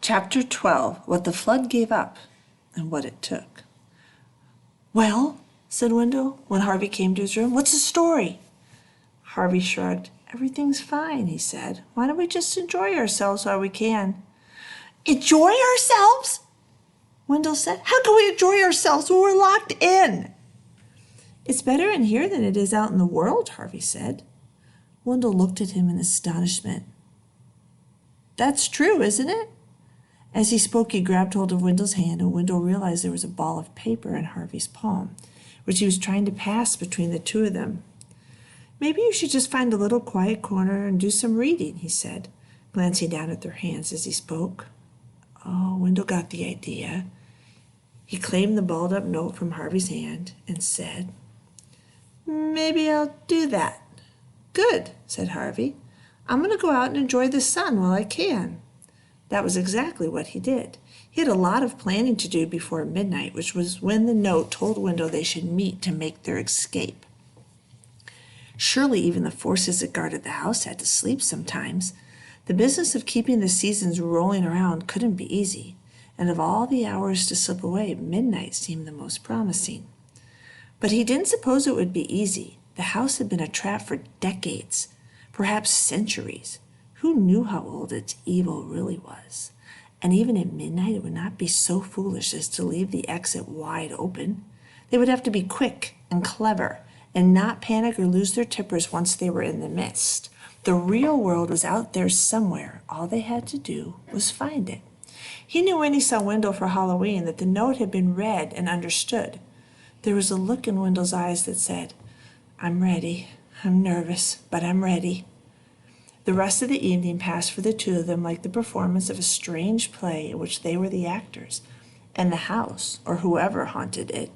Chapter 12, What the Flood Gave Up and What It Took. "Well," said Wendell, when Harvey came to his room, "what's the story?" Harvey shrugged. "Everything's fine," he said. "Why don't we just enjoy ourselves while we can?" "Enjoy ourselves?" Wendell said. "How can we enjoy ourselves when we're locked in?" "It's better in here than it is out in the world," Harvey said. Wendell looked at him in astonishment. "That's true, isn't it?" As he spoke, he grabbed hold of Wendell's hand, and Wendell realized there was a ball of paper in Harvey's palm, which he was trying to pass between the two of them. "Maybe you should just find a little quiet corner and do some reading," he said, glancing down at their hands as he spoke. Oh, Wendell got the idea. He claimed the balled-up note from Harvey's hand and said, "Maybe I'll do that." "Good," said Harvey. "I'm going to go out and enjoy the sun while I can." That was exactly what he did. He had a lot of planning to do before midnight, which was when the note told Wendell they should meet to make their escape. Surely even the forces that guarded the house had to sleep sometimes. The business of keeping the seasons rolling around couldn't be easy, and of all the hours to slip away, midnight seemed the most promising. But he didn't suppose it would be easy. The house had been a trap for decades, perhaps centuries. Who knew how old its evil really was? And even at midnight, it would not be so foolish as to leave the exit wide open. They would have to be quick and clever and not panic or lose their tippers once they were in the mist. The real world was out there somewhere. All they had to do was find it. He knew when he saw Wendell for Halloween that the note had been read and understood. There was a look in Wendell's eyes that said, "I'm ready. I'm nervous, but I'm ready." The rest of the evening passed for the two of them like the performance of a strange play in which they were the actors, and the house, or whoever haunted it,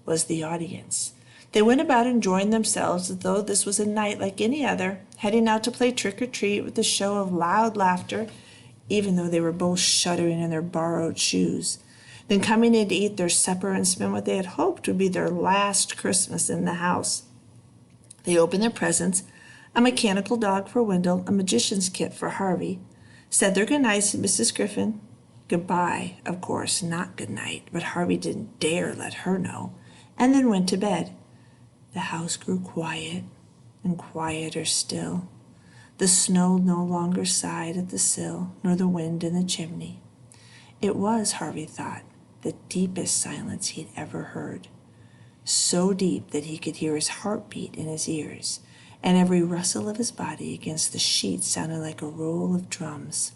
was the audience. They went about enjoying themselves as though this was a night like any other, heading out to play trick-or-treat with a show of loud laughter, even though they were both shuddering in their borrowed shoes, then coming in to eat their supper and spend what they had hoped would be their last Christmas in the house. They opened their presents, a mechanical dog for Wendell, a magician's kit for Harvey, said their goodnights to Mrs. Griffin. Goodbye, of course, not good night, but Harvey didn't dare let her know, and then went to bed. The house grew quiet and quieter still. The snow no longer sighed at the sill, nor the wind in the chimney. It was, Harvey thought, the deepest silence he'd ever heard, so deep that he could hear his heartbeat in his ears, and every rustle of his body against the sheets sounded like a roll of drums.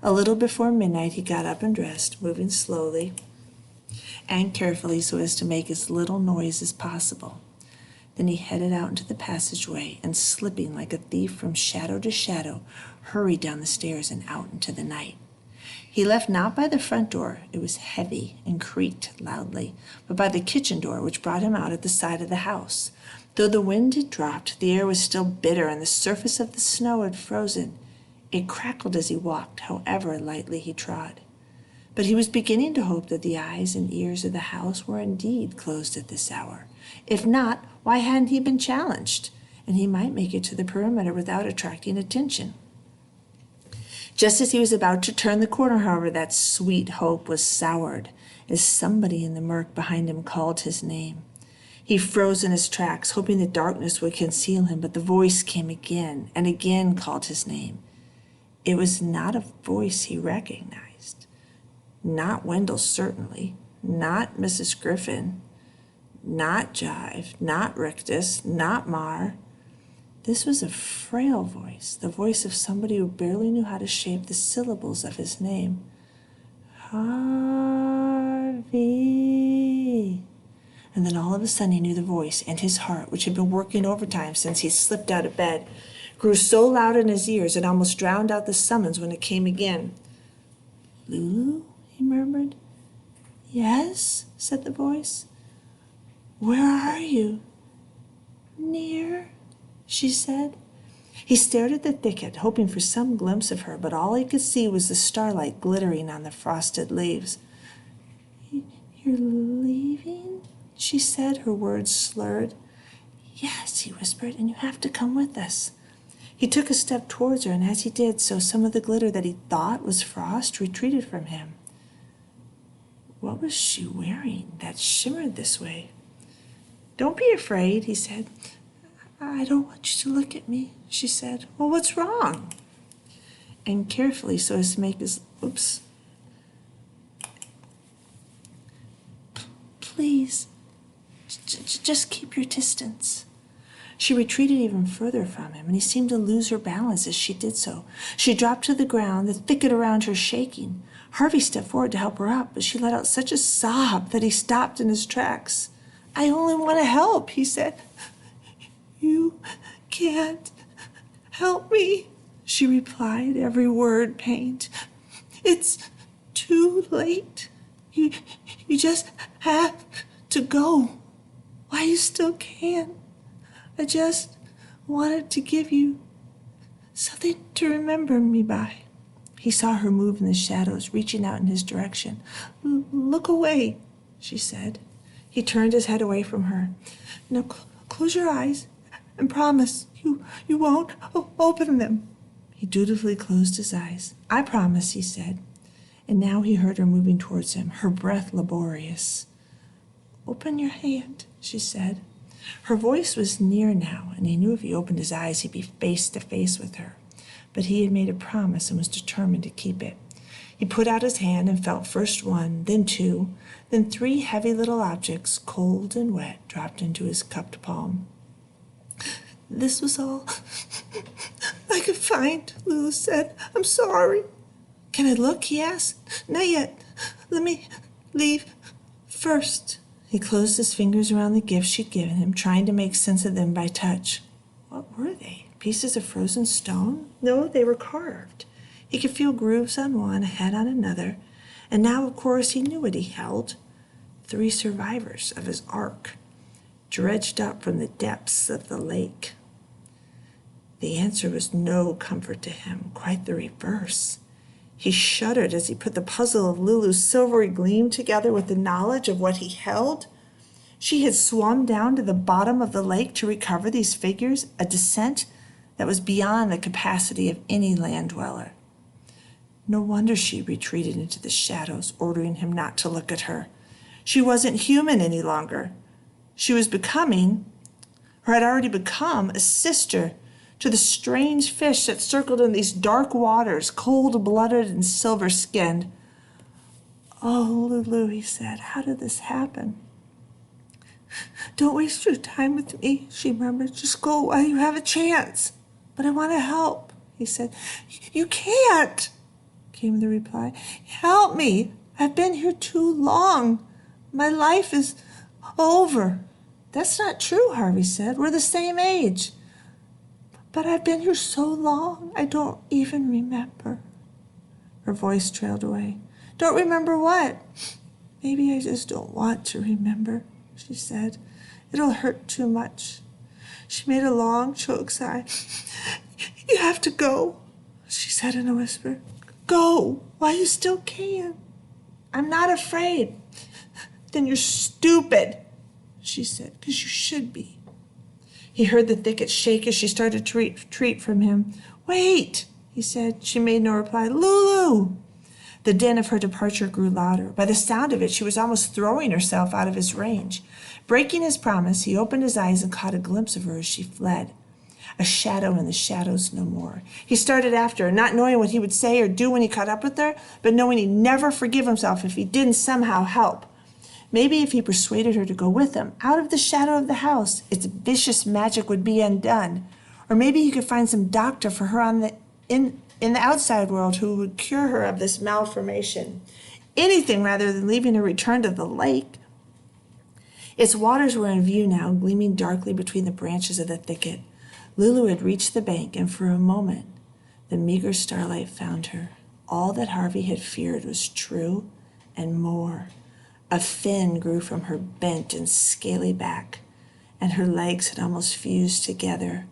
A little before midnight he got up and dressed, moving slowly and carefully so as to make as little noise as possible. Then he headed out into the passageway and, slipping like a thief from shadow to shadow, hurried down the stairs and out into the night. He left not by the front door, it was heavy and creaked loudly, but by the kitchen door, which brought him out at the side of the house. Though the wind had dropped, the air was still bitter, and the surface of the snow had frozen. It crackled as he walked, however lightly he trod. But he was beginning to hope that the eyes and ears of the house were indeed closed at this hour. If not, why hadn't he been challenged? And he might make it to the perimeter without attracting attention. Just as he was about to turn the corner, however, that sweet hope was soured as somebody in the murk behind him called his name. He froze in his tracks, hoping the darkness would conceal him, but the voice came again and again called his name. It was not a voice he recognized. Not Wendell, certainly. Not Mrs. Griffin. Not Jive. Not Rictus. Not Mar. This was a frail voice, the voice of somebody who barely knew how to shape the syllables of his name. Harvey. And then all of a sudden he knew the voice, and his heart, which had been working overtime since he slipped out of bed, grew so loud in his ears it almost drowned out the summons when it came again. "Lulu?" he murmured. "Yes," said the voice. "Where are you?" "Near," she said. He stared at the thicket, hoping for some glimpse of her, but all he could see was the starlight glittering on the frosted leaves. "You're leaving?" she said, her words slurred. "Yes," he whispered, "and you have to come with us." He took a step towards her, and as he did so, some of the glitter that he thought was frost retreated from him. What was she wearing that shimmered this way? "Don't be afraid," he said. "I don't want you to look at me," she said. "Well, what's wrong?" And carefully, so as to make his, "Please, just keep your distance." She retreated even further from him, and he seemed to lose her balance as she did so. She dropped to the ground, the thicket around her shaking. Harvey stepped forward to help her up, but she let out such a sob that he stopped in his tracks. "I only want to help," he said. "You can't help me," she replied, every word pained. "It's too late. You just have to go while you still can. I just wanted to give you something to remember me by." He saw her move in the shadows, reaching out in his direction. "Look away," she said. He turned his head away from her. "Now close your eyes and promise you won't open them." He dutifully closed his eyes. "I promise," he said. And now he heard her moving towards him, her breath laborious. "Open your hand," she said. Her voice was near now, and he knew if he opened his eyes he'd be face to face with her. But he had made a promise and was determined to keep it. He put out his hand and felt first one, then two, then three heavy little objects, cold and wet, dropped into his cupped palm. "This was all I could find," Lulu said. "I'm sorry." "Can I look?" he asked. "Not yet. Let me leave first." He closed his fingers around the gifts she'd given him, trying to make sense of them by touch. What were they? Pieces of frozen stone? No, they were carved. He could feel grooves on one, a head on another, and now, of course, he knew what he held. 3 survivors of his ark, dredged up from the depths of the lake. The answer was no comfort to him, quite the reverse. He shuddered as he put the puzzle of Lulu's silvery gleam together with the knowledge of what he held. She had swum down to the bottom of the lake to recover these figures, a descent that was beyond the capacity of any land dweller. No wonder she retreated into the shadows, ordering him not to look at her. She wasn't human any longer. She was becoming, or had already become, a sister to the strange fish that circled in these dark waters, cold-blooded and silver-skinned. "Oh, Lulu," he said, "how did this happen?" "Don't waste your time with me," she murmured. "Just go while you have a chance." "But I want to help," he said. "You can't," came the reply. "Help me. I've been here too long. My life is over." "That's not true," Harvey said. "We're the same age." "But I've been here so long, I don't even remember." Her voice trailed away. "Don't remember what?" "Maybe I just don't want to remember," she said. "It'll hurt too much." She made a long choke sigh. "You have to go," she said in a whisper. "Go while you still can." "I'm not afraid." "Then you're stupid," she said, "because you should be." He heard the thicket shake as she started to retreat from him. "Wait," he said. She made no reply. "Lulu!" The din of her departure grew louder. By the sound of it, she was almost throwing herself out of his range. Breaking his promise, he opened his eyes and caught a glimpse of her as she fled. A shadow in the shadows no more. He started after her, not knowing what he would say or do when he caught up with her, but knowing he'd never forgive himself if he didn't somehow help. Maybe if he persuaded her to go with him, out of the shadow of the house, its vicious magic would be undone. Or maybe he could find some doctor for her in the outside world who would cure her of this malformation. Anything rather than leaving her return to the lake. Its waters were in view now, gleaming darkly between the branches of the thicket. Lulu had reached the bank, and for a moment the meager starlight found her. All that Harvey had feared was true, and more. A fin grew from her bent and scaly back, and her legs had almost fused together.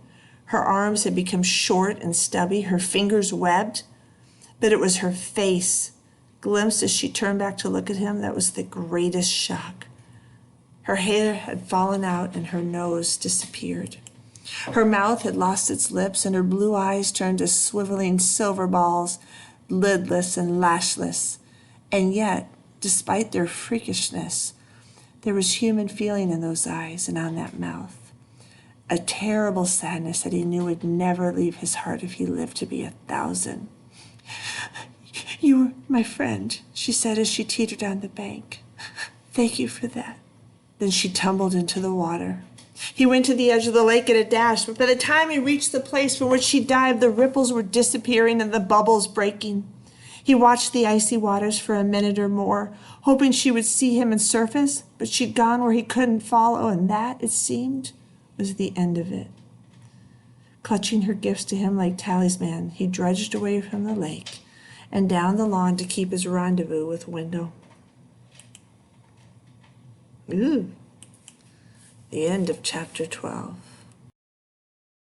Her arms had become short and stubby, her fingers webbed, but it was her face, glimpsed as she turned back to look at him, that was the greatest shock. Her hair had fallen out and her nose disappeared. Her mouth had lost its lips, and her blue eyes turned to swiveling silver balls, lidless and lashless. And yet, despite their freakishness, there was human feeling in those eyes and on that mouth. A terrible sadness that he knew would never leave his heart if he lived to be 1,000. "You were my friend," she said as she teetered on the bank. "Thank you for that." Then she tumbled into the water. He went to the edge of the lake at a dash, but by the time he reached the place from which she dived, the ripples were disappearing and the bubbles breaking. He watched the icy waters for a minute or more, hoping she would see him and surface, but she'd gone where he couldn't follow, and that, it seemed, was the end of it. Clutching her gifts to him like talisman, he drudged away from the lake and down the lawn to keep his rendezvous with Wendell. Ooh. The end of chapter 12.